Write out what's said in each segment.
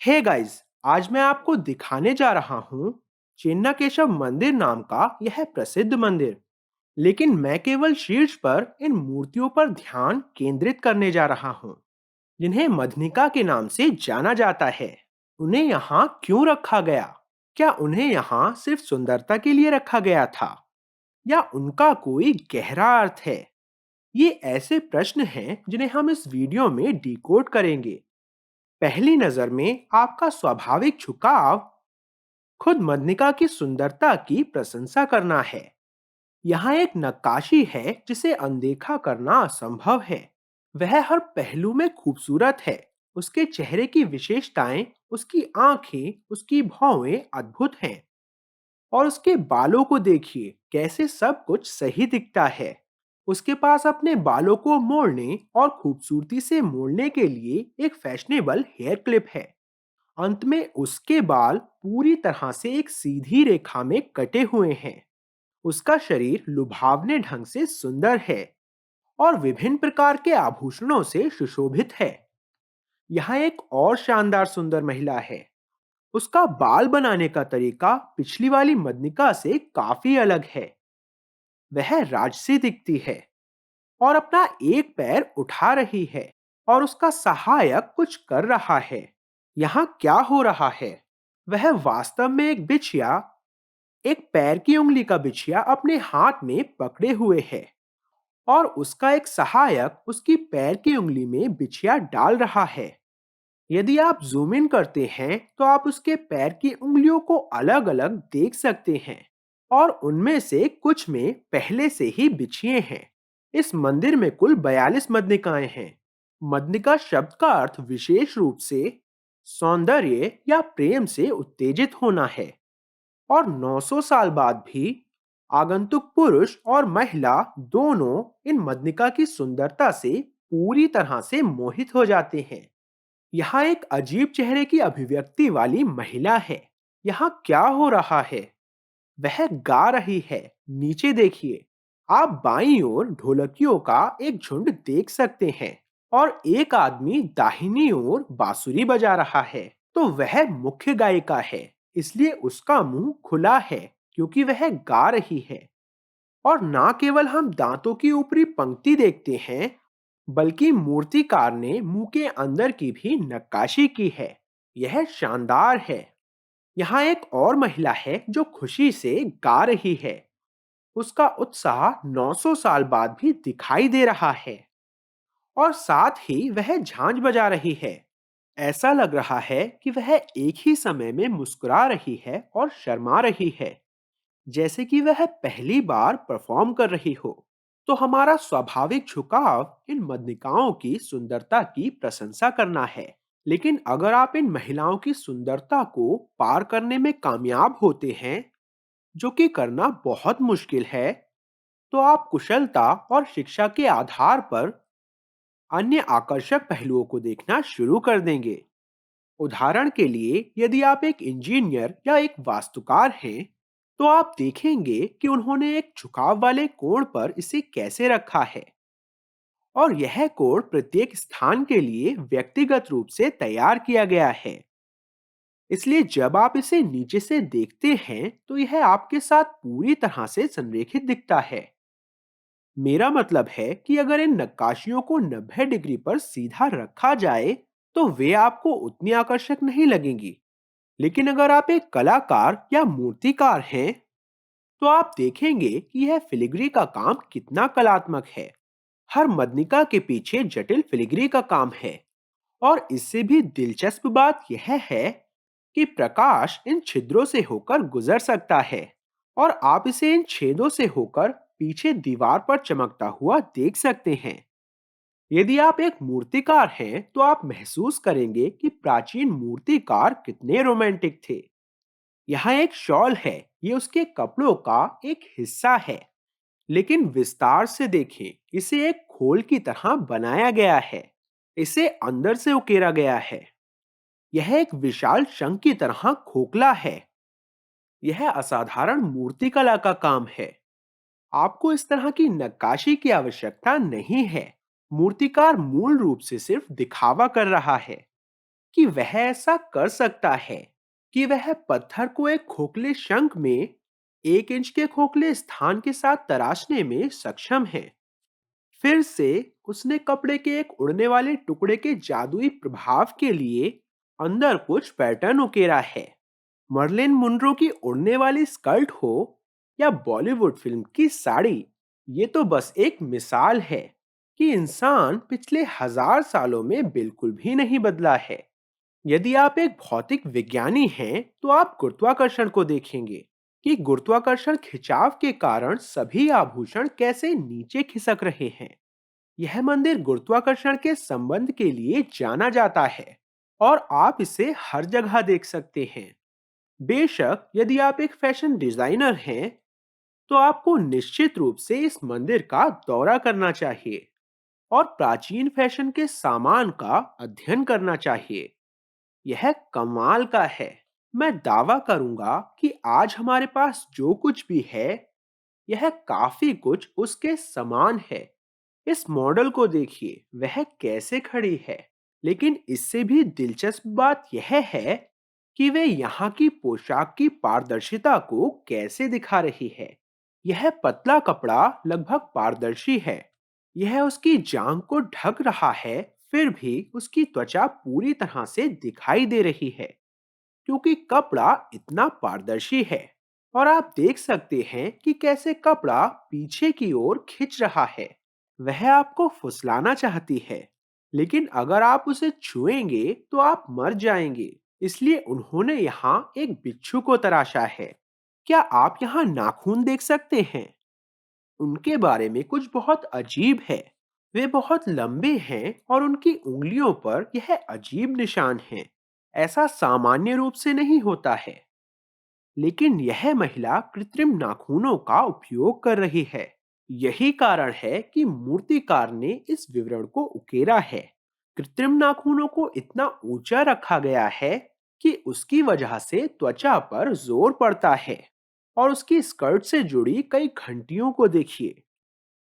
Hey guys, आज मैं आपको दिखाने जा रहा हूँ चेन्नकेशव मंदिर नाम का यह प्रसिद्ध मंदिर। लेकिन मैं केवल शीर्ष पर इन मूर्तियों पर ध्यान केंद्रित करने जा रहा हूँ, जिन्हें मधनिका के नाम से जाना जाता है। उन्हें यहाँ क्यों रखा गया? क्या उन्हें यहाँ सिर्फ सुंदरता के लिए रखा गया था, या उनका कोई गहरा अर्थ है? ये ऐसे प्रश्न हैं जिन्हें हम इस वीडियो में डिकोड करेंगे। पहली नजर में आपका स्वाभाविक झुकाव खुद मधनिका की सुंदरता की प्रशंसा करना है। यहाँ एक नक्काशी है जिसे अनदेखा करना असंभव है। वह हर पहलू में खूबसूरत है। उसके चेहरे की विशेषताएं, उसकी आंखें, उसकी भौहें अद्भुत हैं। और उसके बालों को देखिए, कैसे सब कुछ सही दिखता है। उसके पास अपने बालों को मोड़ने और खूबसूरती से मोड़ने के लिए एक फैशनेबल हेयर क्लिप है। अंत में उसके बाल पूरी तरह से एक सीधी रेखा में कटे हुए हैं। उसका शरीर लुभावने ढंग से सुंदर है और विभिन्न प्रकार के आभूषणों से सुशोभित है। यहाँ एक और शानदार सुंदर महिला है। उसका बाल बनाने का तरीका पिछली वाली मदनिका से काफी अलग है। वह राजसी दिखती है और अपना एक पैर उठा रही है, और उसका सहायक कुछ कर रहा है। यहाँ क्या हो रहा है? वह वास्तव में एक बिछिया, एक पैर की उंगली का बिछिया अपने हाथ में पकड़े हुए है, और उसका एक सहायक उसकी पैर की उंगली में बिछिया डाल रहा है। यदि आप जूम इन करते हैं तो आप उसके पैर की उंगलियों को अलग अलग देख सकते हैं, और उनमें से कुछ में पहले से ही बिछिए हैं। इस मंदिर में कुल 42 मदनिकाएं हैं। मदनिका शब्द का अर्थ विशेष रूप से सौंदर्य या प्रेम से उत्तेजित होना है। और 900 साल बाद भी आगंतुक पुरुष और महिला दोनों इन मदनिका की सुंदरता से पूरी तरह से मोहित हो जाते हैं। यहाँ एक अजीब चेहरे की अभिव्यक्ति वाली महिला है। यहाँ क्या हो रहा है? वह गा रही है। नीचे देखिए, आप बाईं ओर ढोलकियों का एक झुंड देख सकते हैं, और एक आदमी दाहिनी ओर बांसुरी बजा रहा है। तो वह मुख्य गायिका है, इसलिए उसका मुंह खुला है क्योंकि वह गा रही है। और ना केवल हम दांतों की ऊपरी पंक्ति देखते हैं, बल्कि मूर्तिकार ने मुंह के अंदर की भी नक्काशी की है। यह शानदार है। यहाँ एक और महिला है जो खुशी से गा रही है। उसका उत्साह 900 साल बाद भी दिखाई दे रहा है, और साथ ही वह झांझ बजा रही है। ऐसा लग रहा है कि वह एक ही समय में मुस्कुरा रही है और शर्मा रही है, जैसे कि वह पहली बार परफॉर्म कर रही हो। तो हमारा स्वाभाविक झुकाव इन मदनिकाओं की सुंदरता की प्रशंसा करना है। लेकिन अगर आप इन महिलाओं की सुंदरता को पार करने में कामयाब होते हैं, जो कि करना बहुत मुश्किल है, तो आप कुशलता और शिक्षा के आधार पर अन्य आकर्षक पहलुओं को देखना शुरू कर देंगे। उदाहरण के लिए, यदि आप एक इंजीनियर या एक वास्तुकार हैं, तो आप देखेंगे कि उन्होंने एक झुकाव वाले कोण पर इसे कैसे रखा है, और यह कोण प्रत्येक स्थान के लिए व्यक्तिगत रूप से तैयार किया गया है। इसलिए जब आप इसे नीचे से देखते हैं तो यह आपके साथ पूरी तरह से संरेखित दिखता है। मेरा मतलब है कि अगर इन नक्काशियों को 90 डिग्री पर सीधा रखा जाए तो वे आपको उतनी आकर्षक नहीं लगेंगी। लेकिन अगर आप एक कलाकार या मूर्तिकार हैं, तो आप देखेंगे कि यह फिलिग्री का काम कितना कलात्मक है। हर मदनिका के पीछे जटिल फिलिग्री का काम है। और इससे भी दिलचस्प बात यह है कि प्रकाश इन छिद्रों से होकर गुजर सकता है, और आप इसे इन छेदों से होकर पीछे दीवार पर चमकता हुआ देख सकते हैं। यदि आप एक मूर्तिकार हैं तो आप महसूस करेंगे कि प्राचीन मूर्तिकार कितने रोमांटिक थे। यहाँ एक शॉल है, ये उसके कपड़ों का एक हिस्सा है। लेकिन विस्तार से देखें, इसे एक खोल की तरह बनाया गया है। इसे अंदर से उकेरा गया है। यह एक विशाल शंख की तरह खोखला है। यह असाधारण मूर्तिकला का काम है। आपको इस तरह की नक्काशी की आवश्यकता नहीं है। मूर्तिकार मूल रूप से सिर्फ दिखावा कर रहा है। कि वह ऐसा कर सकता है कि वह पत्थर को एक खोखले शंख में 1 इंच के खोखले स्थान के साथ तराशने में सक्षम है। फिर से उसने कपड़े के एक उड़ने वाले टुकड़े के जादुई प्रभाव के लिए अंदर कुछ पैटर्न उकेरा है। मर्लिन मुनरो की उड़ने वाली स्कर्ट हो या बॉलीवुड फिल्म की साड़ी, ये तो बस एक मिसाल है कि इंसान पिछले 1000 सालों में बिल्कुल भी नहीं बदला है। यदि आप एक भौतिक विज्ञानी हैं, तो आप गुरुत्वाकर्षण को देखेंगे कि गुरुत्वाकर्षण खिंचाव के कारण सभी आभूषण कैसे नीचे खिसक रहे हैं। यह मंदिर गुरुत्वाकर्षण के संबंध के लिए जाना जाता है और आप इसे हर जगह देख सकते हैं। बेशक यदि आप एक फैशन डिजाइनर हैं, तो आपको निश्चित रूप से इस मंदिर का दौरा करना चाहिए और प्राचीन फैशन के सामान का अध्ययन करना चाहिए। यह कमाल का है। मैं दावा करूंगा कि आज हमारे पास जो कुछ भी है, यह काफी कुछ उसके समान है। इस मॉडल को देखिए, वह कैसे खड़ी है। लेकिन इससे भी दिलचस्प बात यह है कि वे यहाँ की पोशाक की पारदर्शिता को कैसे दिखा रही है। यह पतला कपड़ा लगभग पारदर्शी है। यह उसकी जांघ को ढक रहा है, फिर भी उसकी त्वचा पूरी तरह से दिखाई दे रही है क्योंकि कपड़ा इतना पारदर्शी है। और आप देख सकते हैं कि कैसे कपड़ा पीछे की ओर खिंच रहा है। वह आपको फुसलाना चाहती है, लेकिन अगर आप उसे छुएंगे तो आप मर जाएंगे। इसलिए उन्होंने यहाँ एक बिच्छू को तराशा है। क्या आप यहाँ नाखून देख सकते हैं? उनके बारे में कुछ बहुत अजीब है। वे बहुत लंबे हैं और उनकी उंगलियों पर यह अजीब निशान हैं। ऐसा सामान्य रूप से नहीं होता है। लेकिन यह महिला कृत्रिम नाखूनों का उपयोग कर रही है। यही कारण है कि मूर्तिकार ने इस विवरण को उकेरा है। कृत्रिम नाखूनों को इतना ऊंचा रखा गया है कि उसकी वजह से त्वचा पर जोर पड़ता है। और उसकी स्कर्ट से जुड़ी कई घंटियों को देखिए।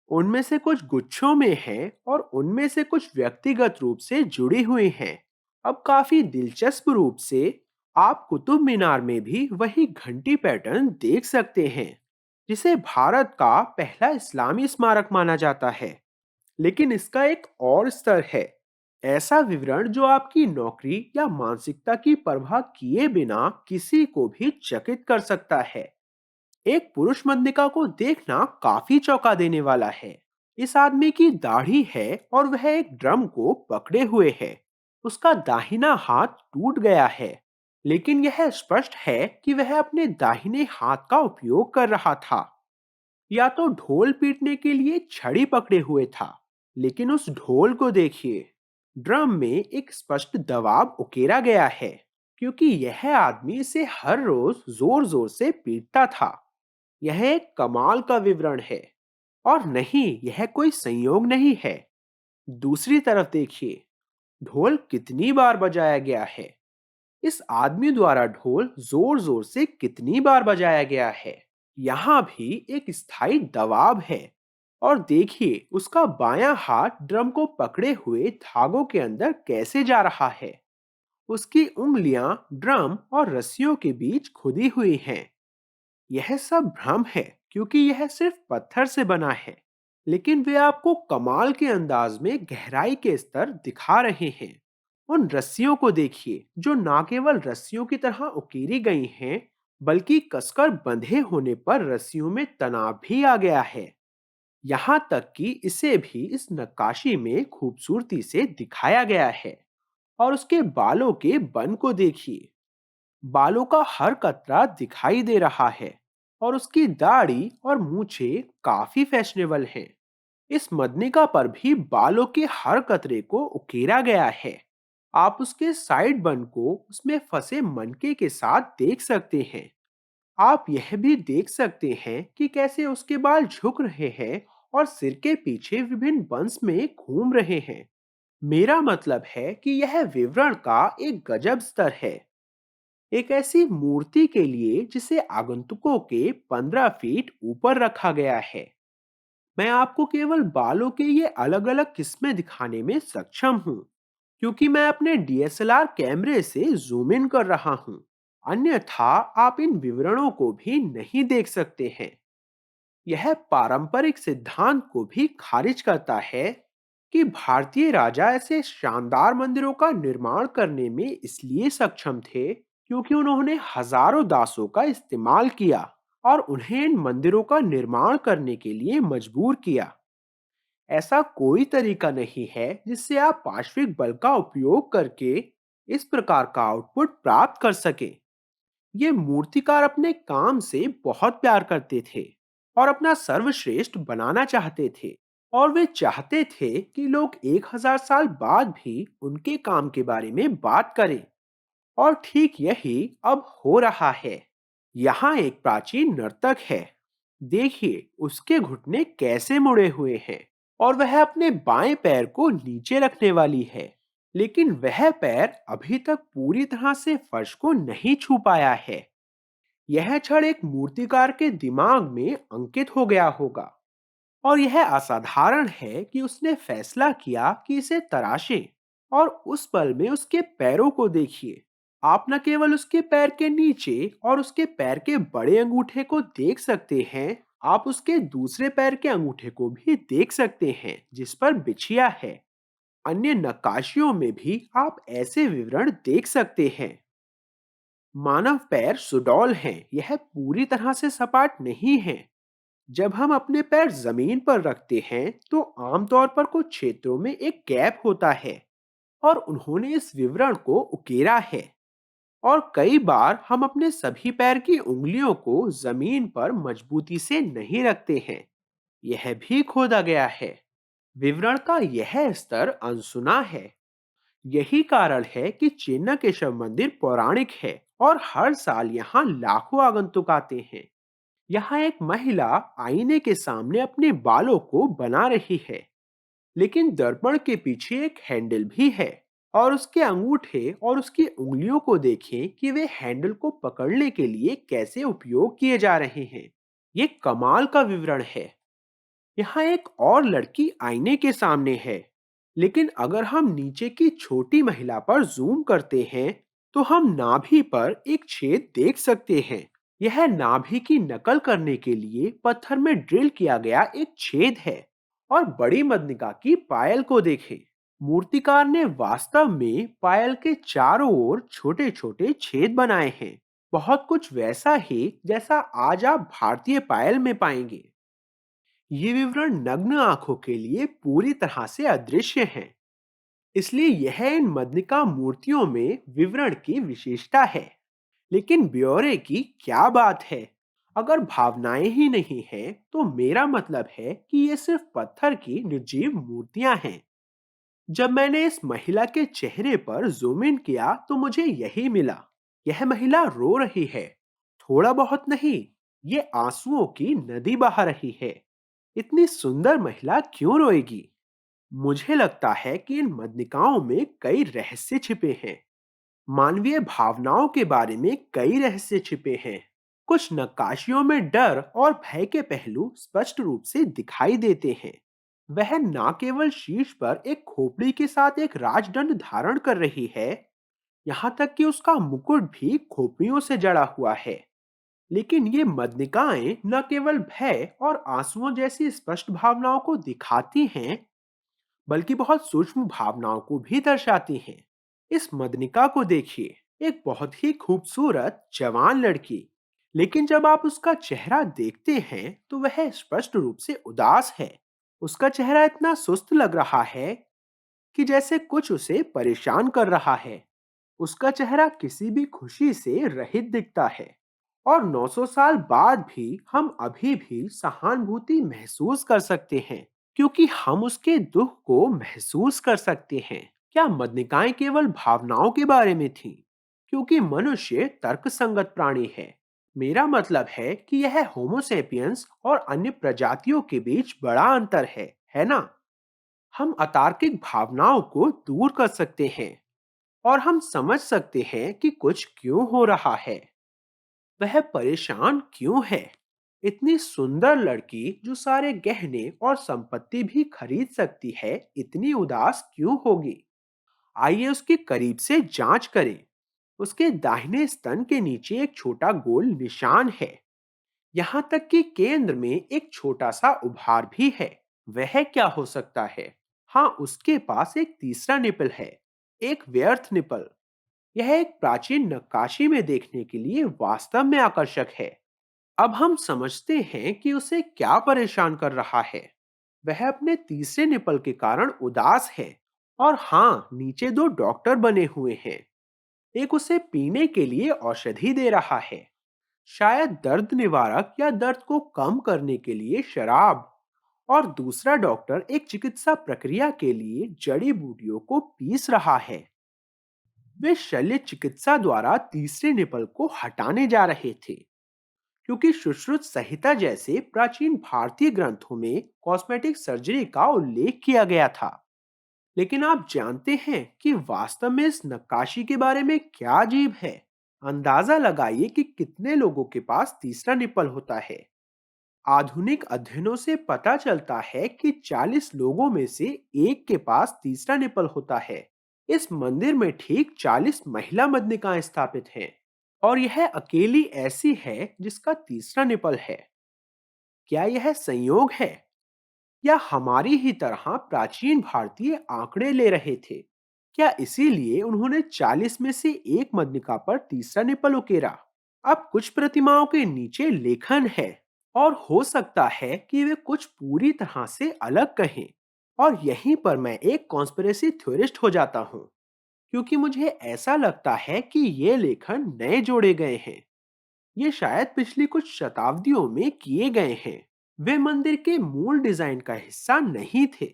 उनमें से कुछ गुच्छों में हैं और उनमें से कुछ व्यक्तिगत रूप से जुड़ी हुई हैं। अब काफी दिलचस्प रूप से आप कुतुब मीनार में भी वही घंटी पैटर्न देख सकते हैं, जिसे भारत का पहला इस्लामी स्मारक माना जाता है। लेकिन इसका एक और स्तर है, ऐसा विवरण जो आपकी नौकरी या मानसिकता की परवाह किए बिना किसी को भी चकित कर सकता है। एक पुरुष मध्यिका को देखना काफी चौंका देने वाला है। इस आदमी की दाढ़ी है और वह एक ड्रम को पकड़े हुए है। उसका दाहिना हाथ टूट गया है, लेकिन यह स्पष्ट है कि वह अपने दाहिने हाथ का उपयोग कर रहा था। या तो ढोल पीटने के लिए छड़ी पकड़े हुए था। लेकिन उस ढोल को देखिए, ड्रम में एक स्पष्ट दबाव उकेरा गया है क्योंकि यह आदमी इसे हर रोज जोर जोर से पीटता था। यह एक कमाल का विवरण है और नहीं, यह कोई संयोग नहीं है। दूसरी तरफ देखिए, ढोल कितनी बार बजाया गया है। इस आदमी द्वारा ढोल जोर जोर से कितनी बार बजाया गया है। यहाँ भी एक स्थायी दबाव है। और देखिए उसका बायां हाथ ड्रम को पकड़े हुए धागों के अंदर कैसे जा रहा है। उसकी उंगलियां ड्रम और रस्सियों के खुदी खुदी हुई हैं। यह सब भ्रम है क्योंकि यह सिर्फ पत्थर से बना है। लेकिन वे आपको कमाल के अंदाज में गहराई के स्तर दिखा रहे हैं। उन रस्सियों को देखिए जो न केवल रस्सियों की तरह उकेरी गई हैं, बल्कि कसकर बंधे होने पर रस्सियों में तनाव भी आ गया है। यहाँ तक कि इसे भी इस नक्काशी में खूबसूरती से दिखाया गया है। और उसके बालों के बन को देखिए। बालों का हर कतरा दिखाई दे रहा है और उसकी दाढ़ी और मूछें काफी फैशनेबल हैं। इस मदनिका पर भी बालों के हर कतरे को उकेरा गया है। आप उसके साइड बन को उसमें फंसे मनके के साथ देख सकते हैं। आप यह भी देख सकते हैं कि कैसे उसके बाल झुक रहे हैं और सिर के पीछे विभिन्न बंस में घूम रहे हैं। मेरा मतलब है कि यह विवरण का एक गजब स्तर है। एक ऐसी मूर्ति के लिए जिसे आगंतुकों के 15 फीट ऊपर रखा गया है। मैं आपको केवल बालों के ये अलग अलग किस्में दिखाने में सक्षम हूँ। क्योंकि मैं अपने डीएसएलआर कैमरे से जूम इन कर रहा हूं। अन्यथा आप इन विवरणों को भी नहीं देख सकते हैं। यह पारंपरिक सिद्धांत को भी खारिज करता है कि भारतीय राजा ऐसे शानदार मंदिरों का निर्माण करने में इसलिए सक्षम थे क्योंकि उन्होंने हजारों दासों का इस्तेमाल किया और उन्हें इन मंदिरों का निर्माण करने के लिए मजबूर किया। ऐसा कोई तरीका नहीं है जिससे आप पार्श्विक बल का उपयोग करके इस प्रकार का आउटपुट प्राप्त कर सके। ये मूर्तिकार अपने काम से बहुत प्यार करते थे और अपना सर्वश्रेष्ठ बनाना चाहते थे, और वे चाहते थे कि लोग 1000 साल बाद भी उनके काम के बारे में बात करें। और ठीक यही अब हो रहा है। यहाँ एक प्राचीन नर्तक है। देखिए उसके घुटने कैसे मुड़े हुए हैं और वह अपने बाएं पैर को नीचे रखने वाली है, लेकिन वह पैर अभी तक पूरी तरह से फर्श को नहीं छू पाया है। यह क्षण एक मूर्तिकार के दिमाग में अंकित हो गया होगा, और यह असाधारण है कि उसने फैसला किया कि इसे तराशे। और उस पल में उसके पैरों को देखिए। आप न केवल उसके पैर के नीचे और उसके पैर के बड़े अंगूठे को देख सकते हैं, आप उसके दूसरे पैर के अंगूठे को भी देख सकते हैं जिस पर बिछिया है। अन्य नक्काशियों में भी आप ऐसे विवरण देख सकते हैं। मानव पैर सुडौल हैं, यह पूरी तरह से सपाट नहीं है। जब हम अपने पैर जमीन पर रखते हैं तो आमतौर पर कुछ क्षेत्रों में एक गैप होता है, और उन्होंने इस विवरण को उकेरा है। और कई बार हम अपने सभी पैर की उंगलियों को जमीन पर मजबूती से नहीं रखते हैं, यह भी खोदा गया है। विवरण का यह स्तर अनसुना है। यही कारण है कि चिन्नकेशव मंदिर पौराणिक है और हर साल यहाँ लाखों आगंतुक आते हैं। यहाँ एक महिला आईने के सामने अपने बालों को बना रही है, लेकिन दर्पण के पीछे एक हैंडल भी है, और उसके अंगूठे और उसकी उंगलियों को देखें कि वे हैंडल को पकड़ने के लिए कैसे उपयोग किए जा रहे हैं। ये कमाल का विवरण है। यहाँ एक और लड़की आईने के सामने है, लेकिन अगर हम नीचे की छोटी महिला पर जूम करते हैं तो हम नाभि पर एक छेद देख सकते हैं। यह नाभि की नकल करने के लिए पत्थर में ड्रिल किया गया एक छेद है। और बड़ी मदनिका की पायल को देखें। मूर्तिकार ने वास्तव में पायल के चारों ओर छोटे छोटे छेद बनाए हैं, बहुत कुछ वैसा ही जैसा आज आप भारतीय पायल में पाएंगे। ये विवरण नग्न आंखों के लिए पूरी तरह से अदृश्य हैं, इसलिए यह इन मदनिका मूर्तियों में विवरण की विशेषता है। लेकिन ब्यौरे की क्या बात है। अगर भावनाएं ही नहीं हैं, तो मेरा मतलब है कि ये सिर्फ पत्थर की निर्जीव मूर्तियां हैं। जब मैंने इस महिला के चेहरे पर जूम इन किया तो मुझे यही मिला। यह महिला रो रही है, थोड़ा बहुत नहीं, ये आंसुओं की नदी बहा रही है। इतनी सुंदर महिला क्यों रोएगी? मुझे लगता है कि इन मदनिकाओं में कई रहस्य छिपे हैं। मानवीय भावनाओं के बारे में कई रहस्य छिपे हैं। कुछ नक्काशियों में डर और भय के पहलू स्पष्ट रूप से दिखाई देते हैं। वह न केवल शीर्ष पर एक खोपड़ी के साथ एक राजदंड धारण कर रही है, यहाँ तक कि उसका मुकुट भी खोपड़ियों से जड़ा हुआ है। लेकिन ये मदनिकाएं न केवल भय और आंसुओं जैसी स्पष्ट भावनाओं को दिखाती हैं, बल्कि बहुत सूक्ष्म भावनाओं को भी दर्शाती हैं। इस मदनिका को देखिए, एक बहुत ही खूबसूरत जवान लड़की, लेकिन जब आप उसका चेहरा देखते हैं तो वह स्पष्ट रूप से उदास है। उसका चेहरा इतना सुस्त लग रहा है कि जैसे कुछ उसे परेशान कर रहा है। उसका चेहरा किसी भी खुशी से रहित दिखता है। और 900 साल बाद भी हम अभी भी सहानुभूति महसूस कर सकते हैं, क्योंकि हम उसके दुख को महसूस कर सकते हैं। क्या मदनिकाएं केवल भावनाओं के बारे में थीं? क्योंकि मनुष्य तर्कसंगत प्राणी है। मेरा मतलब है कि यह होमोसेपियंस और अन्य प्रजातियों के बीच बड़ा अंतर है ना? हम अतार्किक भावनाओं को दूर कर सकते हैं और हम समझ सकते हैं कि कुछ क्यों हो रहा है। वह परेशान क्यों है? इतनी सुंदर लड़की जो सारे गहने और संपत्ति भी खरीद सकती है, इतनी उदास क्यों होगी? आइए उसके करीब से जांच करें। उसके दाहिने स्तन के नीचे एक छोटा गोल निशान है। यहाँ तक कि केंद्र में एक छोटा सा उभार भी है। वह क्या हो सकता है? हाँ, उसके पास एक तीसरा निपल है, एक व्यर्थ निपल। यह एक प्राचीन नक्काशी में देखने के लिए वास्तव में आकर्षक है। अब हम समझते हैं कि उसे क्या परेशान कर रहा है। वह अपने तीसरे निपल के कारण उदास है। और हाँ, नीचे दो डॉक्टर बने हुए हैं। एक उसे पीने के लिए औषधि दे रहा है, शायद दर्द निवारक या दर्द को कम करने के लिए शराब। और दूसरा डॉक्टर एक चिकित्सा प्रक्रिया के लिए जड़ी बूटियों को पीस रहा है। वे शल्य चिकित्सा द्वारा तीसरे निपल को हटाने जा रहे थे, क्योंकि सुश्रुत संहिता जैसे प्राचीन भारतीय ग्रंथों में कॉस्मेटिक सर्जरी का उल्लेख किया गया था। लेकिन आप जानते हैं कि वास्तव में इस नक्काशी के बारे में क्या अजीब है? अंदाजा लगाइए कि कितने लोगों के पास तीसरा निपल होता है। आधुनिक अध्ययनों से पता चलता है कि 40 लोगों में से एक के पास तीसरा निपल होता है। इस मंदिर में ठीक 40 महिला मदनिकाएं स्थापित हैं, और यह अकेली ऐसी है जिसका तीसरा निपल है। क्या यह संयोग है, या हमारी ही तरह प्राचीन भारतीय आंकड़े ले रहे थे? क्या इसीलिए उन्होंने 40 में से एक मदनिका पर तीसरा निपल उकेरा? अब कुछ प्रतिमाओं के नीचे लेखन है, और हो सकता है कि वे कुछ पूरी तरह से अलग कहें। और यहीं पर मैं एक कॉन्स्पिरेसी थ्योरिस्ट हो जाता हूँ, क्योंकि मुझे ऐसा लगता है कि ये लेखन नए जोड़े गए हैं। ये शायद पिछली कुछ शताब्दियों में किए गए हैं। वे मंदिर के मूल डिजाइन का हिस्सा नहीं थे।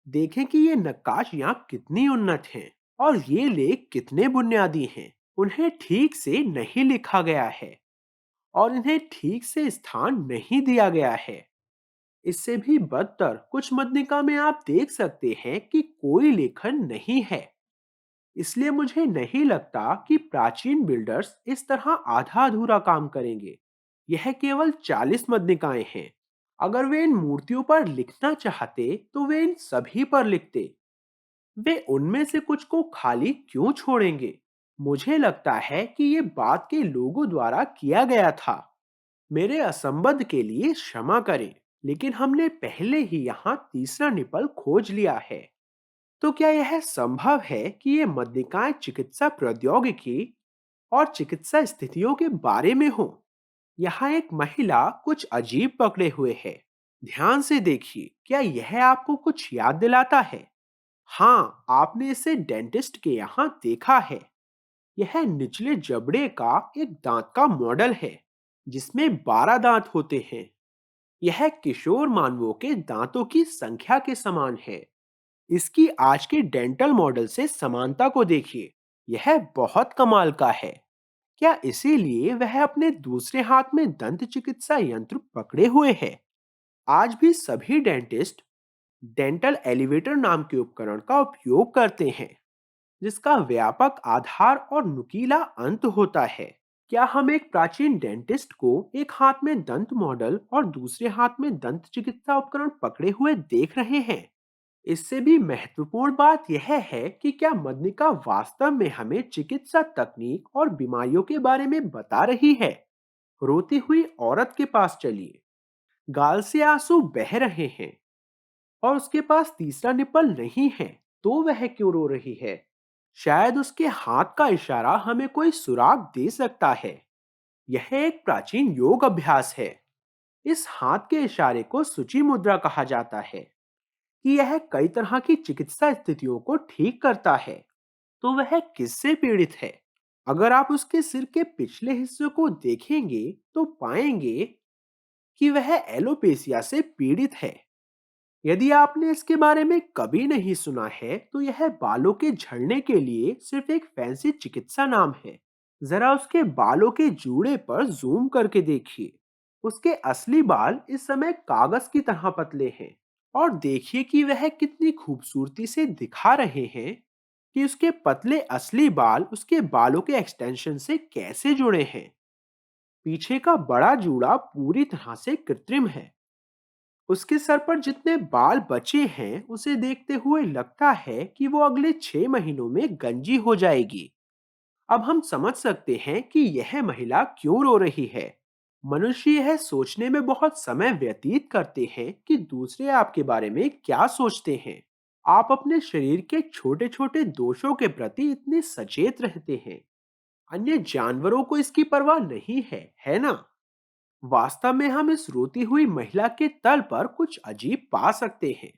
देखें कि ये नक्काशियां कितनी उन्नत हैं, और ये लेख कितने बुनियादी हैं। उन्हें ठीक से नहीं लिखा गया है, और इन्हें ठीक से स्थान नहीं दिया गया है। इससे भी बदतर, कुछ मदनिका में आप देख सकते हैं कि कोई लेखन नहीं है। इसलिए मुझे नहीं लगता कि प्राचीन बिल्डर्स इस तरह आधा अधूरा काम करेंगे। यह केवल 40 मदनिकाएं हैं। अगर वे इन मूर्तियों पर लिखना चाहते तो वे इन सभी पर लिखते। वे उनमें से कुछ को खाली क्यों छोड़ेंगे? मुझे लगता है कि ये बात के लोगों द्वारा किया गया था। मेरे असंबद्ध के लिए क्षमा करें, लेकिन हमने पहले ही यहाँ तीसरा निपल खोज लिया है। तो क्या यह संभव है कि ये मध्यकालीन चिकित्सा प्रौद्योगिकी और चिकित्सा स्थितियों के बारे में हो? यहाँ एक महिला कुछ अजीब पकड़े हुए है। ध्यान से देखिए, क्या यह आपको कुछ याद दिलाता है? हाँ, आपने इसे डेंटिस्ट के यहाँ देखा है। यह निचले जबड़े का एक दांत का मॉडल है, जिसमें 12 दांत होते हैं। यह किशोर मानवों के दांतों की संख्या के समान है। इसकी आज के डेंटल मॉडल से समानता को देखिए। यह बहुत कमाल का है। क्या इसीलिए वह अपने दूसरे हाथ में दंत चिकित्सा यंत्र पकड़े हुए है? आज भी सभी डेंटिस्ट डेंटल एलिवेटर नाम के उपकरण का उपयोग करते हैं, जिसका व्यापक आधार और नुकीला अंत होता है। क्या हम एक प्राचीन डेंटिस्ट को एक हाथ में दंत मॉडल और दूसरे हाथ में दंत चिकित्सा उपकरण पकड़े हुए देख रहे हैं? इससे भी महत्वपूर्ण बात यह है कि क्या मदनिका वास्तव में हमें चिकित्सा तकनीक और बीमारियों के बारे में बता रही है? रोती हुई औरत के पास चलिए। गाल से आंसू बह रहे हैं, और उसके पास तीसरा निपल नहीं है, तो वह क्यों रो रही है? शायद उसके हाथ का इशारा हमें कोई सुराग दे सकता है। यह एक प्राचीन योग अभ्यास है। इस हाथ के इशारे को सूची मुद्रा कहा जाता है, कि यह कई तरह की चिकित्सा स्थितियों को ठीक करता है। तो वह किससे पीड़ित है? अगर आप उसके सिर के पिछले हिस्से को देखेंगे तो पाएंगे कि वह एलोपेसिया से पीड़ित है। यदि आपने इसके बारे में कभी नहीं सुना है, तो यह बालों के झड़ने के लिए सिर्फ एक फैंसी चिकित्सा नाम है। जरा उसके बालों के जूड़े पर जूम करके देखिए। उसके असली बाल इस समय कागज की तरह पतले हैं। और देखिए कि वह कितनी खूबसूरती से दिखा रहे हैं कि उसके पतले असली बाल उसके बालों के एक्सटेंशन से कैसे जुड़े हैं। पीछे का बड़ा जूड़ा पूरी तरह से कृत्रिम है। उसके सर पर जितने बाल बचे हैं उसे देखते हुए लगता है कि वो अगले 6 महीनों में गंजी हो जाएगी। अब हम समझ सकते हैं कि यह महिला क्यों रो रही है। मनुष्य यह सोचने में बहुत समय व्यतीत करते हैं कि दूसरे आपके बारे में क्या सोचते हैं। आप अपने शरीर के छोटे छोटे दोषों के प्रति इतने सचेत रहते हैं। अन्य जानवरों को इसकी परवाह नहीं है ना? वास्तव में हम इस रोती हुई महिला के तल पर कुछ अजीब पा सकते हैं।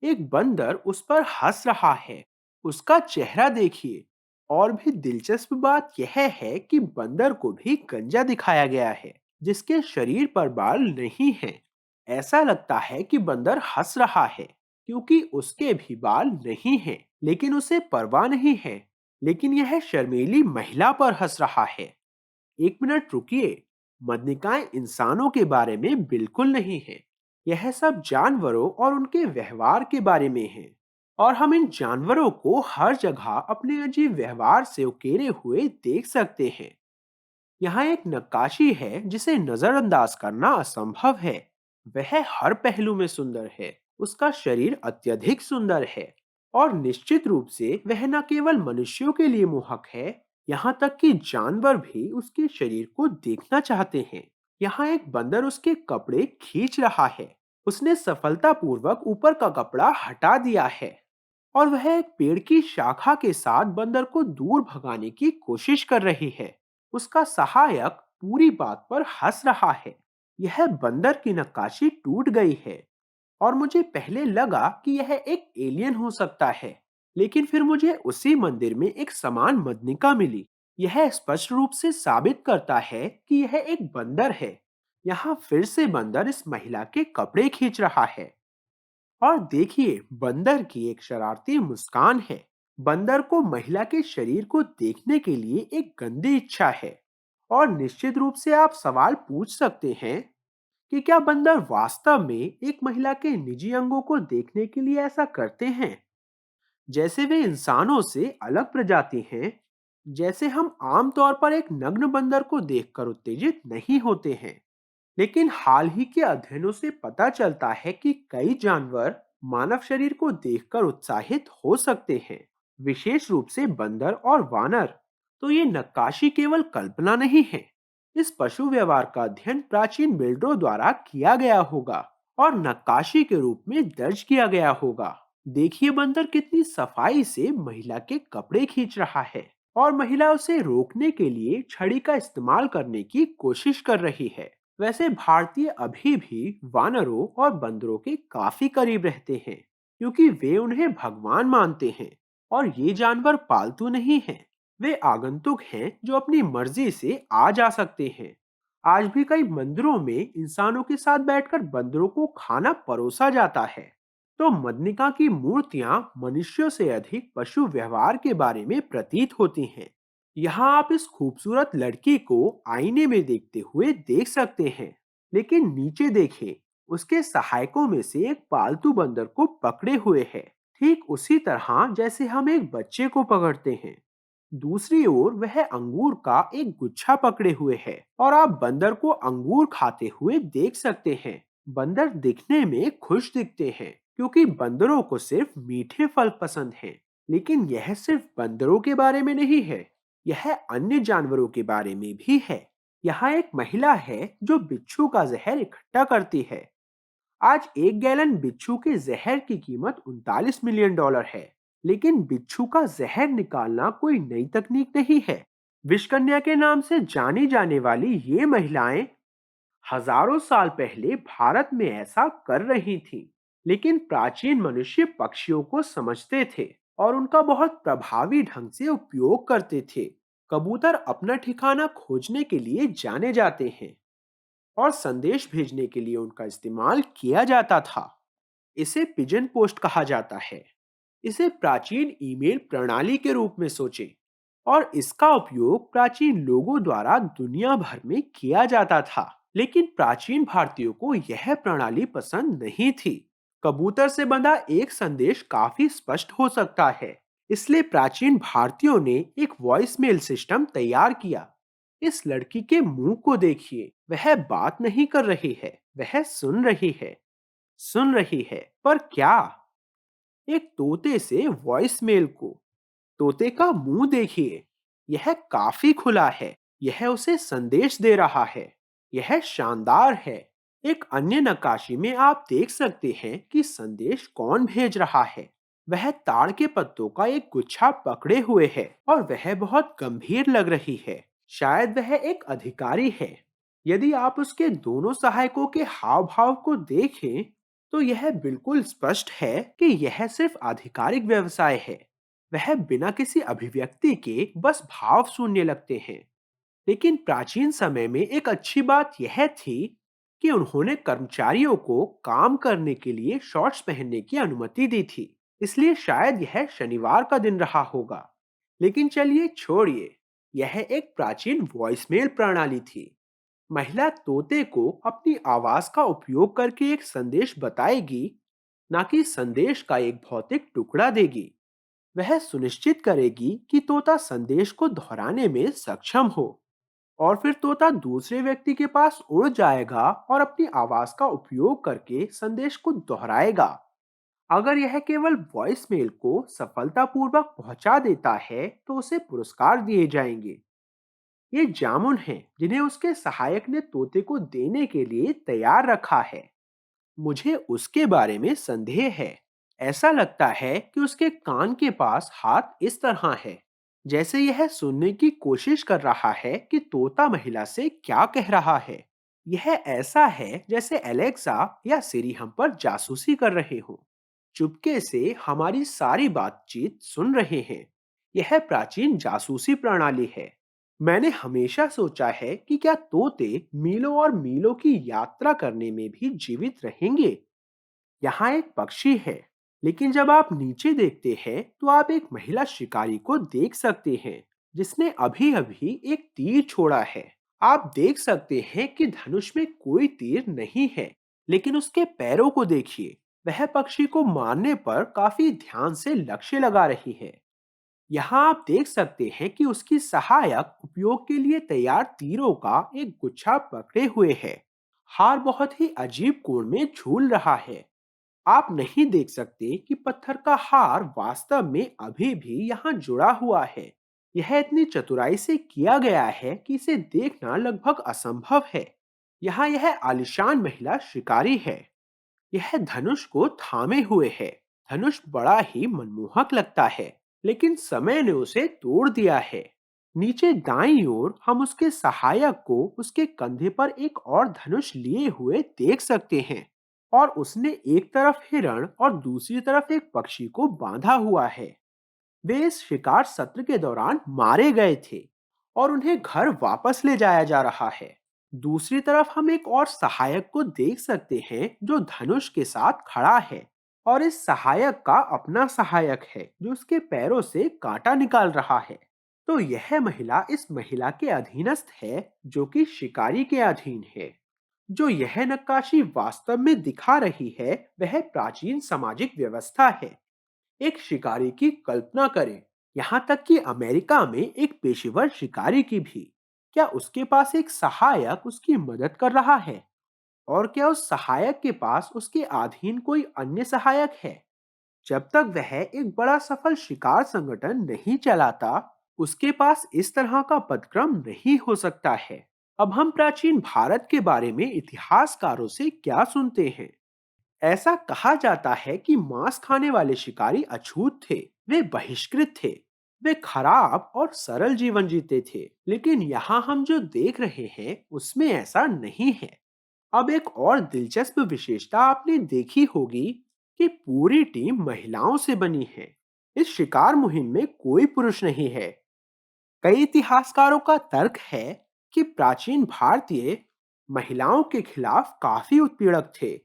एक बंदर उस पर हंस रहा है। उसका चेहरा देखिए। और भी दिलचस्प बात यह है कि बंदर को भी गंजा दिखाया गया है, जिसके शरीर पर बाल नहीं हैं। ऐसा लगता है कि बंदर हंस रहा है क्योंकि उसके भी बाल नहीं हैं, लेकिन उसे परवाह नहीं है। लेकिन यह शर्मीली महिला पर हंस रहा है। एक मिनट रुकिए। मधुनिकाएं इंसानों के बारे में बिल्कुल नहीं है। यह सब जानवरों और उनके व्यवहार के बारे में है। और हम इन जानवरों को हर जगह अपने अजीब व्यवहार से उकेरे हुए देख सकते हैं। यहाँ एक नक्काशी है जिसे नजरअंदाज करना असंभव है। वह हर पहलू में सुंदर है। उसका शरीर अत्यधिक सुंदर है। और निश्चित रूप से वह न केवल मनुष्यों के लिए मोहक है, यहाँ तक कि जानवर भी उसके शरीर को देखना चाहते हैं। यहाँ एक बंदर उसके कपड़े खींच रहा है। उसने सफलतापूर्वक ऊपर का कपड़ा हटा दिया है। और वह एक पेड़ की शाखा के साथ बंदर को दूर भगाने की कोशिश कर रही है। उसका सहायक पूरी बात पर हंस रहा है। यह बंदर की नक्काशी टूट गई है। और मुझे पहले लगा कि यह एक एलियन हो सकता है, लेकिन फिर मुझे उसी मंदिर में एक समान मदनिका मिली। यह स्पष्ट रूप से साबित करता है कि यह एक बंदर है। यहाँ फिर से बंदर इस महिला के कपड़े खींच रहा है। और देखिए, बंदर की एक शरारती मुस्कान है। बंदर को महिला के शरीर को देखने के लिए एक गंदी इच्छा है। और निश्चित रूप से आप सवाल पूछ सकते हैं कि क्या बंदर वास्तव में एक महिला के निजी अंगों को देखने के लिए ऐसा करते हैं, जैसे वे इंसानों से अलग प्रजाति हैं। जैसे हम आमतौर पर एक नग्न बंदर को देखकर उत्तेजित नहीं होते हैं। लेकिन हाल ही के अध्ययनों से पता चलता है कि कई जानवर मानव शरीर को देखकर उत्साहित हो सकते हैं, विशेष रूप से बंदर और वानर। तो ये नक्काशी केवल कल्पना नहीं है। इस पशु व्यवहार का अध्ययन प्राचीन बिल्डरों द्वारा किया गया होगा और नक्काशी के रूप में दर्ज किया गया होगा। देखिए, बंदर कितनी सफाई से महिला के कपड़े खींच रहा है और महिला उसे रोकने के लिए छड़ी का इस्तेमाल करने की कोशिश कर रही है। वैसे भारतीय अभी भी वानरों और बंदरों के काफी करीब रहते हैं, क्योंकि वे उन्हें भगवान मानते हैं। और ये जानवर पालतू नहीं हैं। वे आगंतुक हैं जो अपनी मर्जी से आ जा सकते हैं। आज भी कई मंदिरों में इंसानों के साथ बैठकर बंदरों को खाना परोसा जाता है। तो मदनिका की मूर्तियां मनुष्यों से अधिक पशु व्यवहार के बारे में प्रतीत होती हैं। यहाँ आप इस खूबसूरत लड़की को आईने में देखते हुए देख सकते हैं। लेकिन नीचे देखें, उसके सहायकों में से एक पालतू बंदर को पकड़े हुए है, ठीक उसी तरह जैसे हम एक बच्चे को पकड़ते हैं। दूसरी ओर वह अंगूर का एक गुच्छा पकड़े हुए है और आप बंदर को अंगूर खाते हुए देख सकते हैं। बंदर दिखने में खुश दिखते हैं क्योंकि बंदरों को सिर्फ मीठे फल पसंद हैं। लेकिन यह सिर्फ बंदरों के बारे में नहीं है, यह अन्य जानवरों के बारे में भी है। यहाँ एक महिला है जो बिच्छू का जहर इकट्ठा करती है। आज 1 गैलन बिच्छू के जहर की कीमत $39 मिलियन है। लेकिन बिच्छू का जहर निकालना कोई नई तकनीक नहीं है। विषकन्या के नाम से जानी जाने वाली ये महिलाएं हजारों साल पहले भारत में ऐसा कर रही थीं। लेकिन प्राचीन मनुष्य पक्षियों को समझते थे और उनका बहुत प्रभावी ढंग से उपयोग करते थे। कबूतर अपना ठिकाना खोजने के लिए जाने जाते हैं और संदेश भेजने के लिए उनका इस्तेमाल किया जाता था। इसे पिजन पोस्ट कहा जाता है। इसे प्राचीन ईमेल प्रणाली के रूप में सोचें। और इसका उपयोग प्राचीन लोगों द्वारा दुनिया भर में किया जाता था। लेकिन प्राचीन भारतीयों को यह प्रणाली पसंद नहीं थी। कबूतर से बंधा एक संदेश काफी स्पष्ट हो सकता है, इसलिए प्राचीन भारतीयों ने एक वॉइस मेल सिस्टम तैयार किया। इस लड़की के मुंह को देखिए, वह बात नहीं कर रही है, वह सुन रही है। सुन रही है, पर क्या? एक तोते से वॉइस मेल को। तोते का मुंह देखिए, यह काफी खुला है। यह उसे संदेश दे रहा है। यह शानदार है। एक अन्य नक्काशी में आप देख सकते हैं कि संदेश कौन भेज रहा है। वह ताड़ के पत्तों का एक गुच्छा पकड़े हुए है और वह बहुत गंभीर लग रही है। शायद वह एक अधिकारी है। यदि आप उसके दोनों सहायकों के हाव भाव को देखें तो यह बिल्कुल स्पष्ट है कि यह सिर्फ आधिकारिक व्यवसाय है। वह बिना किसी अभिव्यक्ति के बस भाव शून्य लगते हैं। लेकिन प्राचीन समय में एक अच्छी बात यह थी कि उन्होंने कर्मचारियों को काम करने के लिए शॉर्ट्स पहनने की अनुमति दी थी। इसलिए शायद यह शनिवार का दिन रहा होगा। लेकिन चलिए छोड़िए, यह एक प्राचीन वॉइसमेल प्रणाली थी। महिला तोते को अपनी आवाज का उपयोग करके एक संदेश बताएगी, ना कि संदेश का एक भौतिक टुकड़ा देगी। वह सुनिश्चित करेगी कि तोता संदेश को दोहराने में सक्षम हो, और फिर तोता दूसरे व्यक्ति के पास उड़ जाएगा और अपनी आवाज का उपयोग करके संदेश को दोहराएगा। अगर यह केवल वॉइस मेल को सफलतापूर्वक पहुंचा देता है तो उसे पुरस्कार दिए जाएंगे। ये जामुन हैं जिन्हें उसके सहायक ने तोते को देने के लिए तैयार रखा है। मुझे उसके बारे में संदेह है। ऐसा लगता है कि उसके कान के पास हाथ इस तरह है, जैसे यह सुनने की कोशिश कर रहा है कि तोता महिला से क्या कह रहा है। यह ऐसा है जैसे एलेक्सा या सिरी हम पर जासूसी कर रहे हो, चुपके से हमारी सारी बातचीत सुन रहे हैं। यह प्राचीन जासूसी प्रणाली है। मैंने हमेशा सोचा है कि क्या तोते मीलों और मीलों की यात्रा करने में भी जीवित रहेंगे। यहाँ एक पक्षी है, लेकिन जब आप नीचे देखते हैं तो आप एक महिला शिकारी को देख सकते हैं जिसने अभी अभी एक तीर छोड़ा है। आप देख सकते हैं कि धनुष में कोई तीर नहीं है, लेकिन उसके पैरों को देखिए। वह पक्षी को मारने पर काफी ध्यान से लक्ष्य लगा रही है। यहाँ आप देख सकते हैं कि उसकी सहायक उपयोग के लिए तैयार तीरों का एक गुच्छा पकड़े हुए है। हार बहुत ही अजीब कोण में झूल रहा है। आप नहीं देख सकते कि पत्थर का हार वास्तव में अभी भी यहाँ जुड़ा हुआ है। यह इतनी चतुराई से किया गया है कि इसे देखना लगभग असंभव है। यहाँ यह आलिशान महिला शिकारी है। यह धनुष को थामे हुए है। धनुष बड़ा ही मनमोहक लगता है, लेकिन समय ने उसे तोड़ दिया है। नीचे दाईं ओर हम उसके सहायक को उसके कंधे पर एक और धनुष लिए हुए देख सकते हैं, और उसने एक तरफ हिरण और दूसरी तरफ एक पक्षी को बांधा हुआ है। वे इस शिकार सत्र के दौरान मारे गए थे और उन्हें घर वापस ले जाया जा रहा है। दूसरी तरफ हम एक और सहायक को देख सकते हैं जो धनुष के साथ खड़ा है, और इस सहायक का अपना सहायक है जो उसके पैरों से कांटा निकाल रहा है। तो यह महिला इस महिला के अधीनस्थ है जो कि शिकारी के अधीन है। जो यह नक्काशी वास्तव में दिखा रही है वह प्राचीन सामाजिक व्यवस्था है। एक शिकारी की कल्पना करें, यहाँ तक कि अमेरिका में एक पेशेवर शिकारी की भी। क्या उसके पास एक सहायक उसकी मदद कर रहा है? और क्या उस सहायक के पास उसके अधीन कोई अन्य सहायक है? जब तक वह एक बड़ा सफल शिकार संगठन नहीं चलाता, उसके पास इस तरह का पदक्रम नहीं हो सकता है। अब हम प्राचीन भारत के बारे में इतिहासकारों से क्या सुनते हैं? ऐसा कहा जाता है कि मांस खाने वाले शिकारी अछूत थे। वे बहिष्कृत थे। वे खराब और सरल जीवन जीते थे। लेकिन यहाँ हम जो देख रहे हैं उसमें ऐसा नहीं है। अब एक और दिलचस्प विशेषता आपने देखी होगी कि पूरी टीम महिलाओं से बनी है। इस शिकार मुहिम में कोई पुरुष नहीं है। कई इतिहासकारों का तर्क है कि प्राचीन भारतीय महिलाओं के खिलाफ काफी उत्पीड़क थे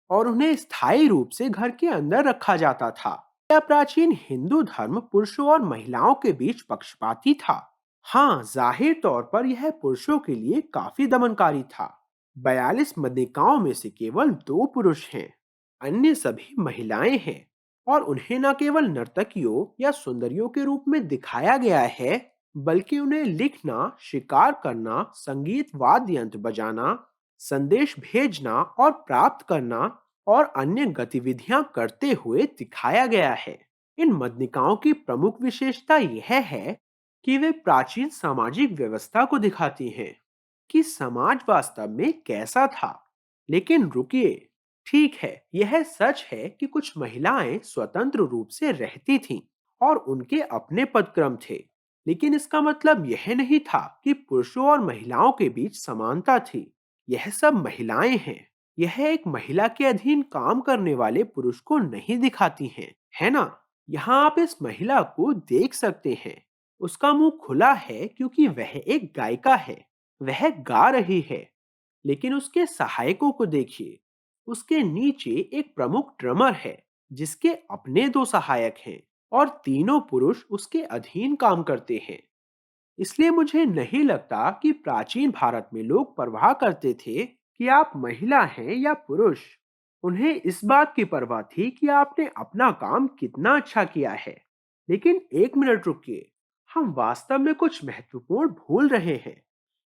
और उन्हें स्थायी रूप से घर के अंदर रखा जाता था। यह प्राचीन हिंदू धर्म पुरुषों और महिलाओं के बीच पक्षपाती था। हाँ, जाहिर तौर पर यह पुरुषों के लिए काफी दमनकारी था। 42 मदिकाओं में से केवल 2 पुरुष हैं। अन्य सभी महिलाएं हैं, और उन्हें न केवल नर्तकियों या सुंदरियों के रूप में दिखाया गया है, बल्कि उन्हें लिखना, शिकार करना, संगीत वाद्य यंत्र बजाना, संदेश भेजना और प्राप्त करना और अन्य गतिविधियां करते हुए दिखाया गया है। इन मदनिकाओं की प्रमुख विशेषता यह है कि वे प्राचीन सामाजिक व्यवस्था को दिखाती हैं कि समाज वास्तव में कैसा था। लेकिन रुकिए, ठीक है, यह सच है कि कुछ महिलाएं स्वतंत्र रूप से रहती थीं और उनके अपने पदक्रम थे। लेकिन इसका मतलब यह नहीं था कि पुरुषों और महिलाओं के बीच समानता थी। यह सब महिलाएं हैं। यह एक महिला के अधीन काम करने वाले पुरुष को नहीं दिखाती हैं, है ना? यहाँ आप इस महिला को देख सकते हैं। उसका मुंह खुला है क्योंकि वह एक गायिका है। वह गा रही है। लेकिन उसके सहायकों को देखिए। उसके नीचे एक प्रमुख ड्रमर है जिसके अपने दो सहायक हैं और तीनों पुरुष उसके अधीन काम करते हैं। इसलिए मुझे नहीं लगता कि प्राचीन भारत में लोग परवाह करते थे कि आप महिला हैं या पुरुष। उन्हें इस बात की परवाह थी कि आपने अपना काम कितना अच्छा किया है। लेकिन एक मिनट रुकिए, हम वास्तव में कुछ महत्वपूर्ण भूल रहे हैं।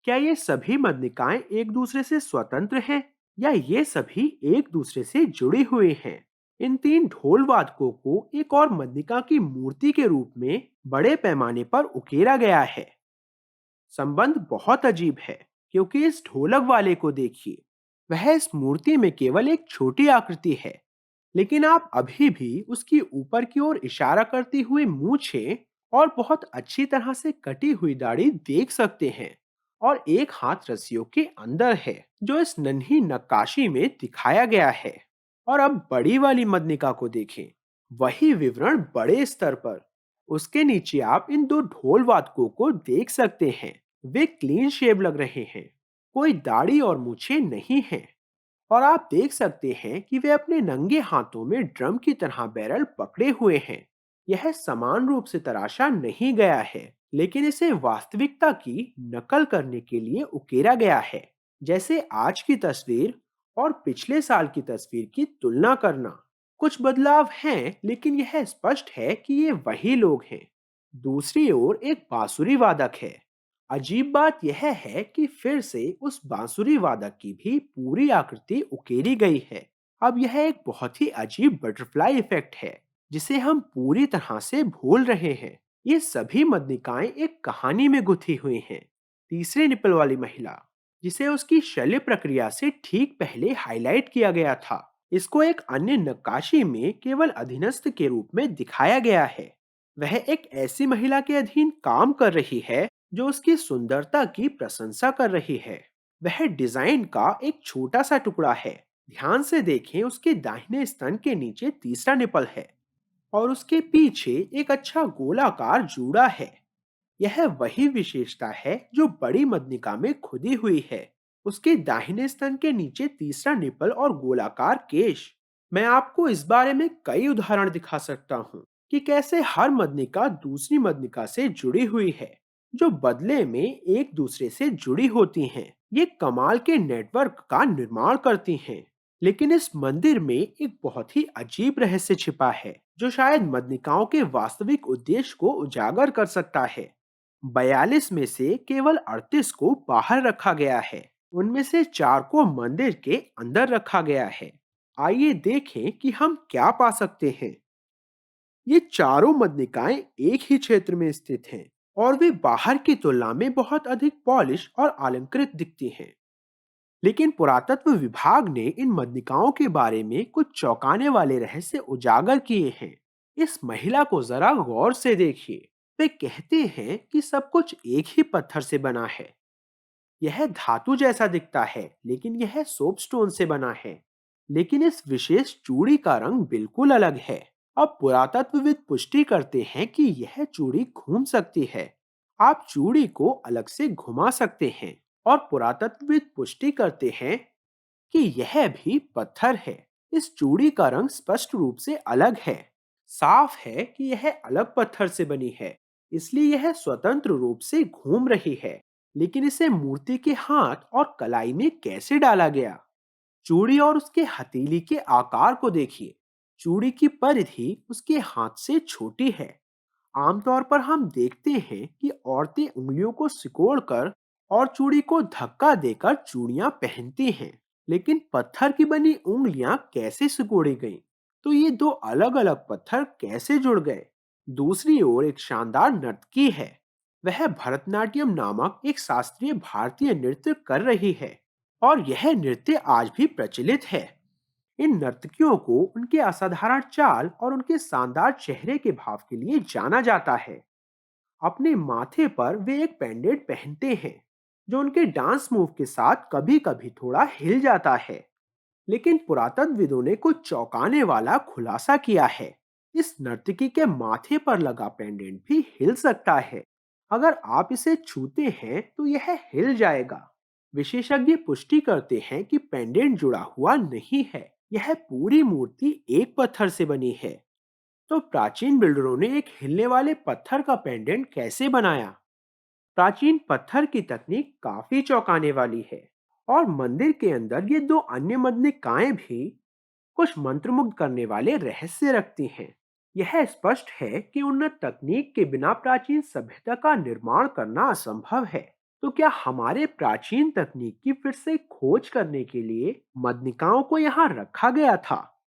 क्या ये सभी मदनिकाएं एक दूसरे से स्वतंत्र हैं या ये सभी एक दूसरे से जुड़ी हुई हैं? इन तीन ढोल वादकों को एक और मदनिका की मूर्ति के रूप में बड़े पैमाने पर उकेरा गया है। संबंध बहुत अजीब है क्योंकि इस ढोलक वाले को देखिए। वह इस मूर्ति में केवल एक छोटी आकृति है, लेकिन आप अभी भी उसकी ऊपर की ओर इशारा करती हुई मूछें और बहुत अच्छी तरह से कटी हुई दाढ़ी देख सकते हैं। और एक हाथ रस्सियों के अंदर है जो इस नन्ही नक्काशी में दिखाया गया है। और अब बड़ी वाली मदनिका को देखें। वही विवरण बड़े स्तर पर। उसके नीचे आप इन दो ढोल वादकों को देख सकते हैं। वे क्लीन शेव लग रहे हैं। कोई दाढ़ी और मूछें नहीं हैं। और आप देख सकते हैं कि वे अपने नंगे हाथों में ड्रम की तरह बैरल पकड़े हुए हैं। यह समान रूप से तराशा नहीं गया है, लेकिन इसे वास्तविकता की नकल करने के लिए उकेरा गया है। जैसे आज की तस्वीर और पिछले साल की तस्वीर की तुलना करना। कुछ बदलाव हैं, लेकिन यह स्पष्ट है कि ये वही लोग हैं। दूसरी ओर एक बांसुरी वादक है। अजीब बात यह है कि फिर से उस बांसुरी वादक की भी पूरी आकृति उकेरी गई है। अब यह एक बहुत ही अजीब बटरफ्लाई इफेक्ट है जिसे हम पूरी तरह से भूल रहे हैं। ये सभी मदनिकाएं एक कहानी में गुथी हुई हैं। तीसरे निपल वाली महिला, जिसे उसकी शल्य प्रक्रिया से ठीक पहले हाईलाइट किया गया था, इसको एक अन्य नक्काशी में केवल अधीनस्थ के रूप में दिखाया गया है। वह एक ऐसी महिला के अधीन काम कर रही है जो उसकी सुंदरता की प्रशंसा कर रही है। वह डिजाइन का एक छोटा सा टुकड़ा है। ध्यान से देखें, उसके दाहिने स्तन के नीचे तीसरा निपल है और उसके पीछे एक अच्छा गोलाकार जूड़ा है। यह वही विशेषता है जो बड़ी मदनिका में खुदी हुई है। उसके दाहिने स्तन के नीचे तीसरा निपल और गोलाकार केश। मैं आपको इस बारे में कई उदाहरण दिखा सकता हूँ कि कैसे हर मदनिका दूसरी मदनिका से जुड़ी हुई है, जो बदले में एक दूसरे से जुड़ी होती हैं। ये कमाल के नेटवर्क का निर्माण करती हैं। लेकिन इस मंदिर में एक बहुत ही अजीब रहस्य छिपा है जो शायद मदनिकाओं के वास्तविक उद्देश्य को उजागर कर सकता है। 42 में से केवल 38 को बाहर रखा गया है। उनमें से 4 को मंदिर के अंदर रखा गया है। आइए देखें कि हम क्या पा सकते हैं। ये चारों मदनिकाएं एक ही क्षेत्र में स्थित हैं और वे बाहर की तुलना में बहुत अधिक पॉलिश और अलंकृत दिखती हैं। लेकिन पुरातत्व विभाग ने इन मदनिकाओं के बारे में कुछ चौंकाने वाले रहस्य उजागर किए हैं। इस महिला को जरा गौर से देखिए। वे कहते हैं कि सब कुछ एक ही पत्थर से बना है। यह धातु जैसा दिखता है, लेकिन यह सोपस्टोन से बना है। लेकिन इस विशेष चूड़ी का रंग बिल्कुल अलग है। अब पुरातत्वविद पुष्टि करते हैं कि यह चूड़ी घूम सकती है। आप चूड़ी को अलग से घुमा सकते हैं और पुरातत्वविद पुष्टि करते हैं कि यह भी पत्थर है। इस चूड़ी का रंग स्पष्ट रूप से अलग है। साफ है कि यह अलग पत्थर से बनी है, इसलिए यह स्वतंत्र रूप से घूम रही है। लेकिन इसे मूर्ति के हाथ और कलाई में कैसे डाला गया? चूड़ी और उसके हथेली के आकार को देखिए। चूड़ी की परिधि उसके हाथ से छोटी है। आमतौर पर हम देखते हैं कि औरतें उंगलियों को सिकोड़कर और चूड़ी को धक्का देकर चूड़ियां पहनती हैं। लेकिन पत्थर की बनी उंगलियां कैसे सिकोड़ी गईं? तो ये दो अलग-अलग पत्थर कैसे जुड़ गए? दूसरी ओर एक शानदार नर्तकी है। वह भरतनाट्यम नामक एक शास्त्रीय भारतीय नृत्य कर रही है और यह नृत्य आज भी प्रचलित है। इन नर्तकियों को उनके असाधारण चाल और उनके शानदार चेहरे के भाव के लिए जाना जाता है। अपने माथे पर वे एक पेंडेंट पहनते हैं जो उनके डांस मूव के साथ कभी-कभी थोड़ा हिल जाता है। लेकिन पुरातत्वविदों ने कुछ चौंकाने वाला खुलासा किया है। इस नर्तकी के माथे पर लगा पेंडेंट भी हिल सकता है। अगर आप इसे छूते हैं तो यह हिल जाएगा। विशेषज्ञ पुष्टि करते हैं कि पेंडेंट जुड़ा हुआ नहीं है। यह पूरी मूर्ति एक पत्थर से बनी है। तो प्राचीन बिल्डरों ने एक हिलने वाले पत्थर का पेंडेंट कैसे बनाया? प्राचीन पत्थर की तकनीक काफी चौंकाने वाली है और मंदिर के अंदर ये दो अन्य मणिकाएं भी कुछ मंत्रमुग्ध करने वाले रहस्य रखती हैं। यह स्पष्ट है कि उन्नत तकनीक के बिना प्राचीन सभ्यता का निर्माण करना असंभव है। तो क्या हमारे प्राचीन तकनीक की फिर से खोज करने के लिए मणिकाओं को यहाँ रखा गया था?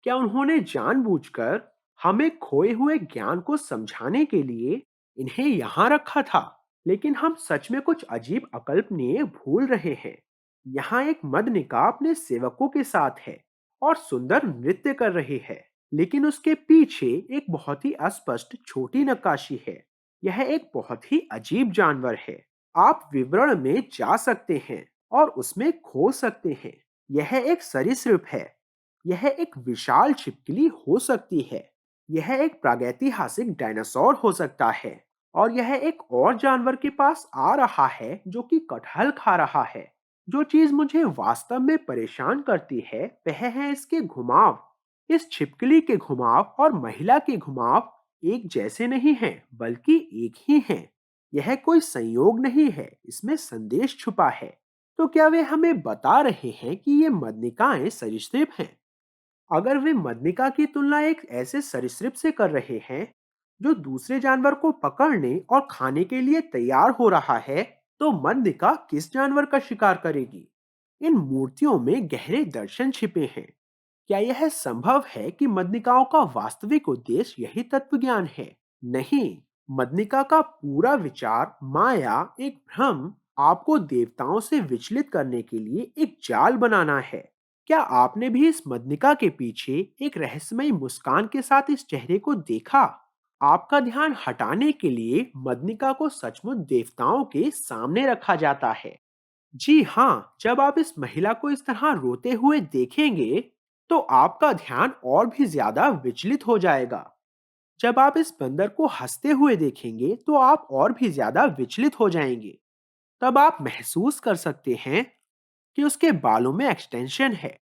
क्या उन्होंने जानबूझकर हमें खोए हुए ज्ञान को समझाने के लिए इन्हें यहाँ रखा था? लेकिन हम सच में कुछ अजीब अकल्पनीय भूल रहे हैं। यहाँ एक मदनिका अपने सेवकों के साथ है और सुंदर नृत्य कर रही है, लेकिन उसके पीछे एक बहुत ही अस्पष्ट छोटी नक्काशी है। यह एक बहुत ही अजीब जानवर है। आप विवरण में जा सकते हैं और उसमें खो सकते हैं। यह एक सरीसृप है। यह एक विशाल छिपकली हो सकती है। यह एक प्रागैतिहासिक डायनासोर हो सकता है और यह एक और जानवर के पास आ रहा है जो कि कटहल खा रहा है। जो चीज मुझे वास्तव में परेशान करती है वह है इसके घुमाव। इस छिपकली के घुमाव और महिला के घुमाव एक जैसे नहीं हैं बल्कि एक ही हैं। यह कोई संयोग नहीं है, इसमें संदेश छुपा है। तो क्या वे हमें बता रहे हैं कि ये मदनिकाएं सरीसृप हैं? अगर वे मदनिका की तुलना एक ऐसे सरीसृप से कर रहे हैं जो दूसरे जानवर को पकड़ने और खाने के लिए तैयार हो रहा है, तो मदनिका किस जानवर का शिकार करेगी? इन मूर्तियों में गहरे दर्शन छिपे हैं। क्या यह संभव है कि मदनिकाओं का वास्तविक उद्देश्य यही तत्वज्ञान है? नहीं, मदनिका का पूरा विचार माया, एक भ्रम, आपको देवताओं से विचलित करने के लिए एक जाल बनाना है। क्या आपने भी इस मदनिका के पीछे एक रहस्यमयी मुस्कान के साथ इस चेहरे को देखा? आपका ध्यान हटाने के लिए मदनिका को सचमुच देवताओं के सामने रखा जाता है। जी हाँ, जब आप इस महिला को इस तरह रोते हुए देखेंगे, तो आपका ध्यान और भी ज्यादा विचलित हो जाएगा। जब आप इस बंदर को हंसते हुए देखेंगे, तो आप और भी ज्यादा विचलित हो जाएंगे। तब आप महसूस कर सकते हैं कि उसके बालों में एक्सटेंशन है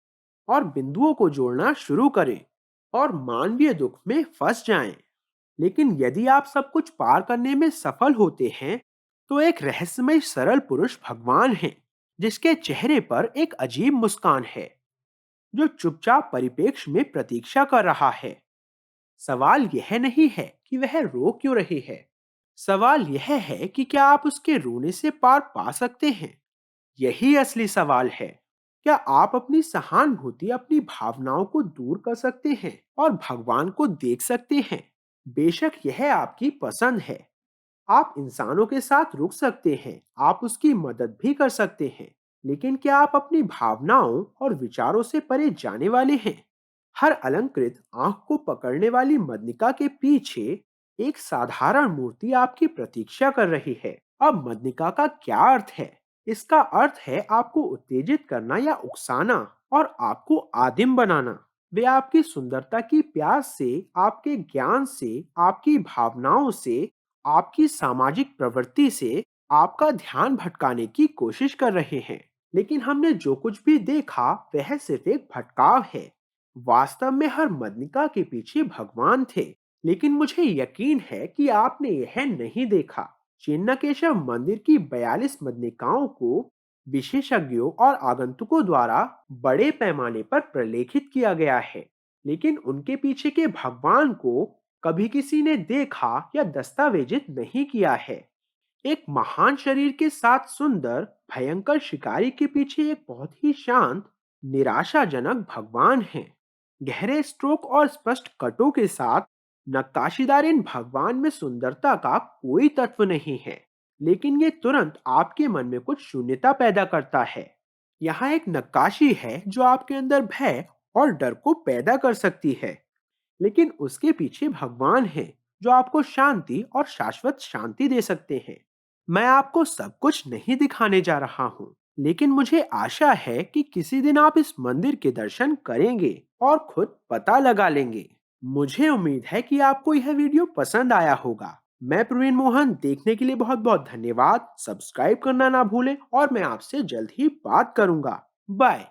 और बिंदुओं को जोड़ना शुरू करें और मानवीय दुख में फंस जाएं। लेकिन यदि आप सब कुछ पार करने में सफल होते हैं, तो एक रहस्यमय सरल पुरुष भगवान है जिसके चेहरे पर एक अजीब मुस्कान है जो चुपचाप परिप्रेक्ष्य में प्रतीक्षा कर रहा है। सवाल यह नहीं है कि वह रो क्यों रही है। सवाल यह है कि क्या आप उसके रोने से पार पा सकते हैं। यही असली सवाल है। क्या आप अपनी सहानुभूति, अपनी भावनाओं को दूर कर सकते हैं और भगवान को देख सकते हैं? बेशक यह आपकी पसंद है। आप इंसानों के साथ रुक सकते हैं, आप उसकी मदद भी कर सकते हैं, लेकिन क्या आप अपनी भावनाओं और विचारों से परे जाने वाले हैं? हर अलंकृत आंख को पकड़ने वाली मदनिका के पीछे एक साधारण मूर्ति आपकी प्रतीक्षा कर रही है। अब मदनिका का क्या अर्थ है? इसका अर्थ है आपको उत्तेजित करना या उकसाना और आपको आदिम बनाना। वे आपकी सुंदरता की प्यास से, आपके ज्ञान से, आपकी भावनाओं से, आपकी सामाजिक प्रवृत्ति से आपका ध्यान भटकाने की कोशिश कर रहे हैं। लेकिन हमने जो कुछ भी देखा वह सिर्फ एक भटकाव है। वास्तव में हर मदनिका के पीछे भगवान थे। लेकिन मुझे यकीन है कि आपने यह नहीं देखा। चिन्नकेशव मंदिर की 42 मदनिकाओं को विशेषज्ञों और आगंतुकों द्वारा बड़े पैमाने पर प्रलेखित किया गया है, लेकिन उनके पीछे के भगवान को कभी किसी ने देखा या दस्तावेजित नहीं किया है। एक महान शरीर के साथ सुंदर भयंकर शिकारी के पीछे एक बहुत ही शांत निराशाजनक भगवान हैं। गहरे स्ट्रोक और स्पष्ट कटों के साथ नक्काशीदार इन भगवान में सुंदरता का कोई तत्व नहीं है, लेकिन ये तुरंत आपके मन में कुछ शून्यता पैदा करता है। यहाँ एक नक्काशी है जो आपके अंदर भय और डर को पैदा कर सकती है, लेकिन उसके पीछे भगवान हैं जो आपको शांति और शाश्वत शांति दे सकते हैं। मैं आपको सब कुछ नहीं दिखाने जा रहा हूँ, लेकिन मुझे आशा है कि किसी दिन आप इस मंदिर के दर्शन करेंगे और खुद पता लगा लेंगे। मुझे उम्मीद है कि आपको यह वीडियो पसंद आया होगा। मैं प्रवीण मोहन, देखने के लिए बहुत बहुत धन्यवाद। सब्सक्राइब करना ना भूलें और मैं आपसे जल्द ही बात करूंगा। बाय।